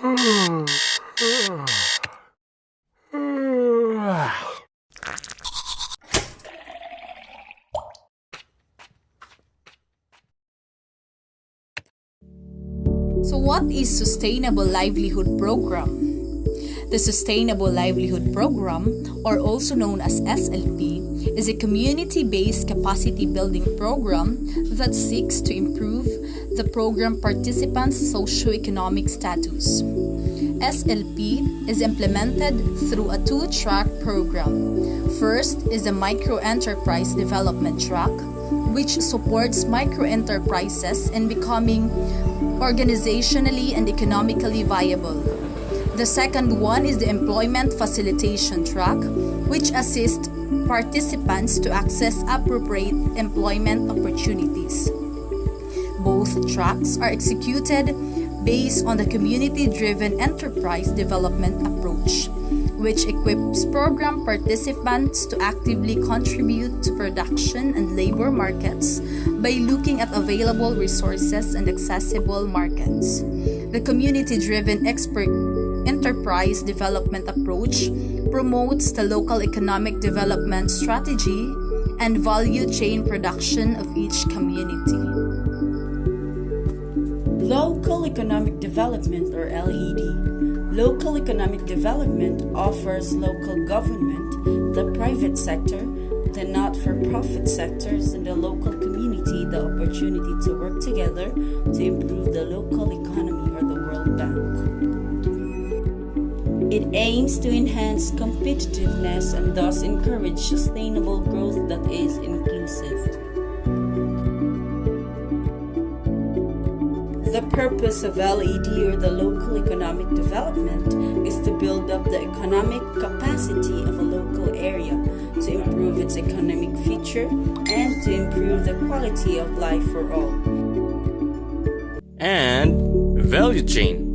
So what is Sustainable Livelihood Program? The Sustainable Livelihood Program, or also known as SLP, is a community-based capacity building program that seeks to improve the program participants' socioeconomic status. SLP is implemented through a two-track program. First is the Micro-Enterprise Development Track, which supports micro-enterprises in becoming organizationally and economically viable. The second one is the Employment Facilitation Track, which assists participants to access appropriate employment opportunities. Both tracks are executed based on the community-driven enterprise development approach, which equips program participants to actively contribute to production and labor markets by looking at available resources and accessible markets. The community-driven enterprise development approach promotes the local economic development strategy and value chain production of each community. Local Economic Development, or LED. Local economic development offers local government, the private sector, the not-for-profit sectors, and the local community the opportunity to work together to improve the local economy or the World Bank. It aims to enhance competitiveness and thus encourage sustainable growth that is inclusive. The purpose of LED, or the local economic development, is to build up the economic capacity of a local area, to improve its economic future, and to improve the quality of life for all. And value chain.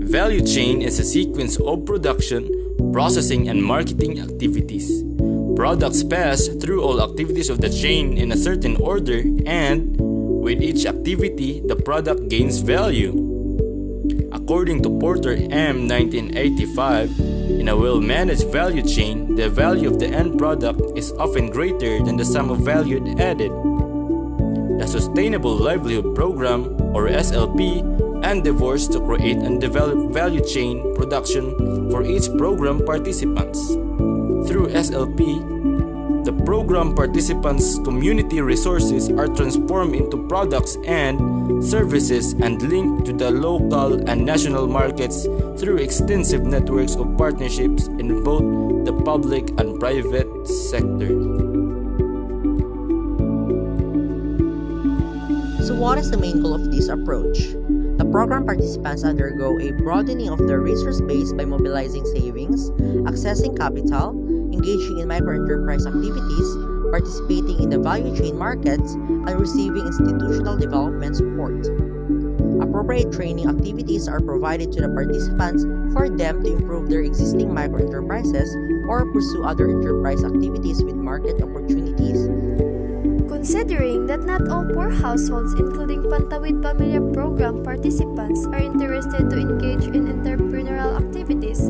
Value chain is a sequence of production, processing, and marketing activities. Products pass through all activities of the chain in a certain order, and with each activity, the product gains value. According to Porter M. 1985, in a well-managed value chain, the value of the end product is often greater than the sum of value added. The Sustainable Livelihood Program, or SLP, endeavors to create and develop value chain production for each program participants. Through SLP, the program participants' community resources are transformed into products and services and linked to the local and national markets through extensive networks of partnerships in both the public and private sector. So what is the main goal of this approach? The program participants undergo a broadening of their resource base by mobilizing savings, accessing capital, engaging in microenterprise activities, participating in the value chain markets, and receiving institutional development support. Appropriate training activities are provided to the participants for them to improve their existing microenterprises or pursue other enterprise activities with market opportunities. Considering that not all poor households, including Pantawid Pamilya Program participants, are interested to engage in entrepreneurial activities,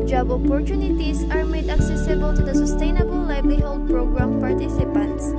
job opportunities are made accessible to the Sustainable Livelihood Program participants.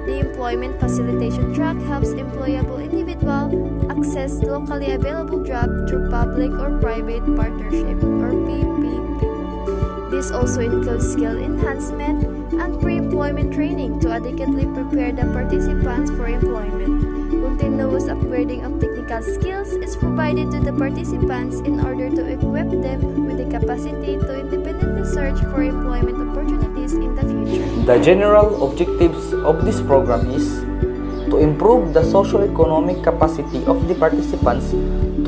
The Employment Facilitation Track helps employable individuals access locally available jobs through public or private partnership, or PPP. This also includes skill enhancement and pre-employment training to adequately prepare the participants for employment. Continuous upgrading of technical skills is provided to the participants in order to equip them with the capacity to independently search for employment opportunities in the future. The general objectives of this program is to improve the socio-economic capacity of the participants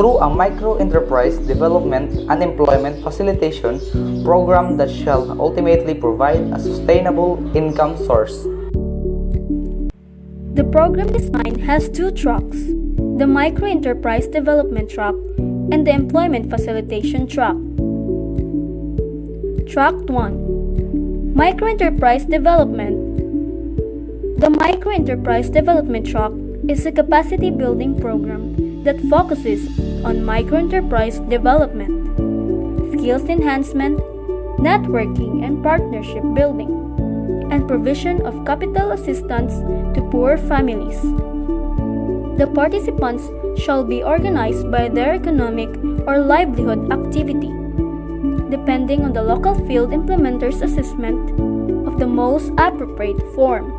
through a micro-enterprise development and employment facilitation program that shall ultimately provide a sustainable income source. The program design has two tracks, the Micro-Enterprise Development Track and the Employment Facilitation Track. Track 1. Micro-Enterprise Development. The Micro-Enterprise Development Track is a capacity building program that focuses on microenterprise development, skills enhancement, networking and partnership building, and provision of capital assistance to poor families. The participants shall be organized by their economic or livelihood activity, depending on the local field implementer's assessment of the most appropriate form.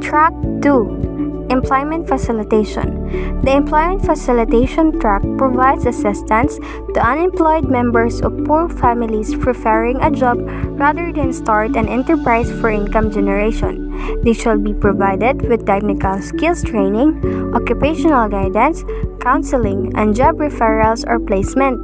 Track 2. Employment Facilitation. The Employment Facilitation Track provides assistance to unemployed members of poor families preferring a job rather than start an enterprise for income generation. They shall be provided with technical skills training, occupational guidance, counseling, and job referrals or placement.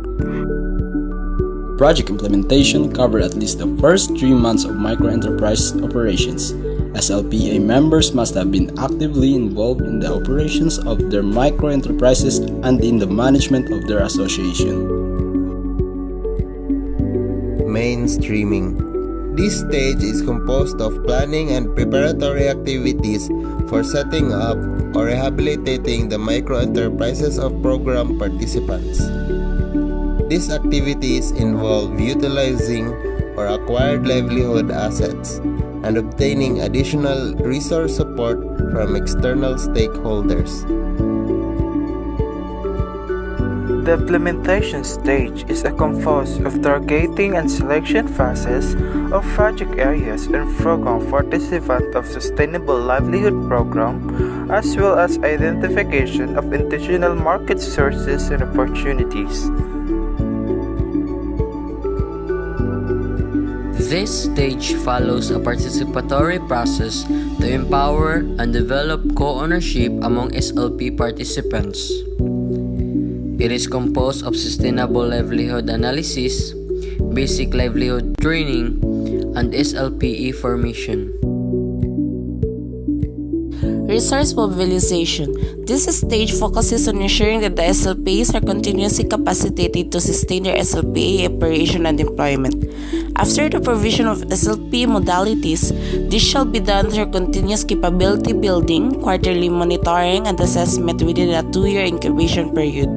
Project implementation covered at least the first 3 months of microenterprise operations. SLPA members must have been actively involved in the operations of their microenterprises and in the management of their association. Mainstreaming. This stage is composed of planning and preparatory activities for setting up or rehabilitating the microenterprises of program participants. These activities involve utilizing or acquired livelihood assets and obtaining additional resource support from external stakeholders. The implementation stage is composed of targeting and selection phases of project areas and program participants of Sustainable Livelihood Program, as well as identification of intentional market sources and opportunities. This stage follows a participatory process to empower and develop co-ownership among SLP participants. It is composed of sustainable livelihood analysis, basic livelihood training, and SLPE formation. Resource mobilization. This stage focuses on ensuring that the SLPs are continuously capacitated to sustain their SLPA operation and employment. After the provision of SLP modalities, this shall be done through continuous capability building, quarterly monitoring, and assessment within a 2-year incubation period.